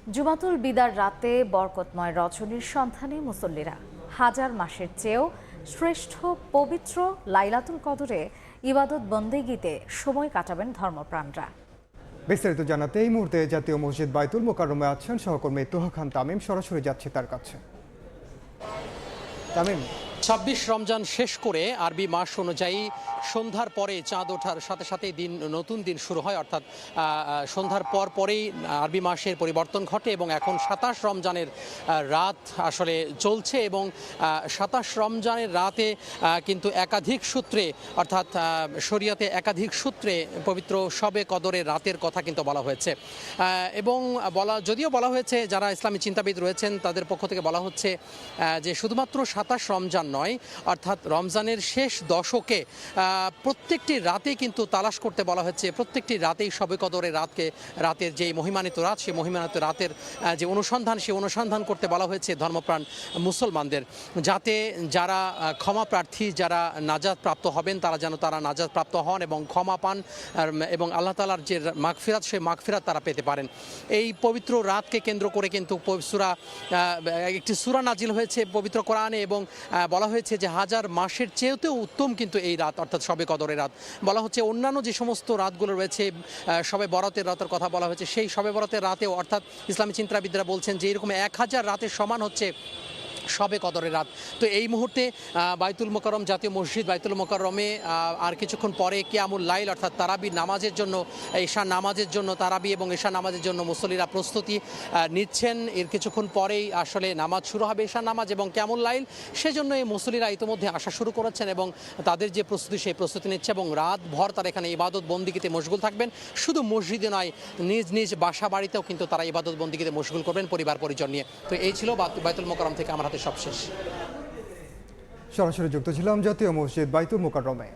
জুমাতুল বিদার রাতে বরকতময় রজনীর সন্ধানে মুসল্লিরা হাজার মাসের চেয়েও শ্রেষ্ঠ পবিত্র লাইলাতুল কদরে ইবাদত বন্দেগীতে সময় কাটাবেন ধর্মপ্রাণরা। বিস্তারিত জানাতে এই মুহূর্তে জাতীয় মসজিদ বাইতুল মোকাররমে আছেন সহকর্মী তোহা খান তামিম। সরাসরি যাচ্ছে তার কাছে। তামিম, ২৬ রমজান শেষ করে আরবি মাস অনুযায়ী সন্ধ্যার পরে চাঁদ ওঠার সাথে সাথে নতুন দিন শুরু হয়, অর্থাৎ সন্ধ্যার পরেই আরবি মাসের পরিবর্তন ঘটে এবং এখন ২৭ রমজানের রাত আসলে চলছে এবং ২৭ রমজানের রাতে কিন্তু একাধিক সূত্রে অর্থাৎ শরিয়তে একাধিক সূত্রে পবিত্র শবে কদরের রাতের কথা কিন্তু বলা হয়েছে এবং যদিও বলা হয়েছে যারা ইসলামী চিন্তাবিদ রয়েছেন তাদের পক্ষ থেকে বলা হচ্ছে যে শুধুমাত্র ২৭ রমজান নয়, অর্থাৎ রমজানের শেষ দশকে প্রত্যেকটি রাতেই কিন্তু তালাশ করতে বলা হচ্ছে, প্রত্যেকটি রাতেই শবে কদরের রাতের যে মহিমান্বিত রাত, সেই মহিমান্বিত রাতের যে অনুসন্ধান, সেই অনুসন্ধান করতে বলা হয়েছে ধর্মপ্রাণ মুসলমানদের, যাতে যারা ক্ষমা প্রার্থী, যারা নাজাত প্রাপ্ত হবেন তারা নাজাত প্রাপ্ত হন এবং ক্ষমা পান এবং আল্লাহ তাআলার যে মাগফিরাত, সেই মাগফিরাত তারা পেতে পারেন। এই পবিত্র রাতকে কেন্দ্র করে কিন্তু একটি সূরা নাজিল হয়েছে পবিত্র কোরআনে এবং বলা হয়েছে যে হাজার মাসের চেয়েও উত্তম কিন্তু এই রাত, অর্থাৎ শবে কদরের রাত। বলা হচ্ছে অন্যান্য যে সমস্ত রাতগুলো রয়েছে, শবে বরাতের রাতের কথা বলা হয়েছে, সেই শবে বরাতের রাতেও অর্থাৎ ইসলামী চিন্তাবিদরা বলছেন যে এরকম ১০০০ রাতের সমান হচ্ছে শবে কদরের রাত। তো এই মুহূর্তে বাইতুল মোকাররম, জাতীয় মসজিদ বাইতুল মোকাররমে আর কিছুক্ষণ পরে কিয়ামুল লাইল অর্থাৎ তারাবি নামাজের জন্য, ঈশা নামাজের জন্য তারাবি এবং ঈশা নামাজের জন্য মুসল্লিরা প্রস্তুতি নিচ্ছেন। এর কিছুক্ষণ পরেই আসলে নামাজ শুরু হবে, ঈশা নামাজ এবং কিয়ামুল লাইল। সেজন্য এই মুসল্লিরা ইতিমধ্যে আসা শুরু করেছেন এবং তাদের যে প্রস্তুতি, সেই প্রস্তুতি নিচ্ছে এবং রাত ভর তারা এখানে ইবাদত বন্দিগিতে মশগুল থাকবেন। শুধু মসজিদে নয়, নিজ নিজ বাসা বাড়িতেও কিন্তু তারা ইবাদত বন্দিগিতে মশগুল করবেন পরিবার পরিজন নিয়ে। তো এই ছিল বাইতুল মোকাররম থেকে আমার হাতে সবশেষ। সরাসরি যুক্ত ছিলাম জাতীয় মসজিদ বাইতুল মোকাররমে।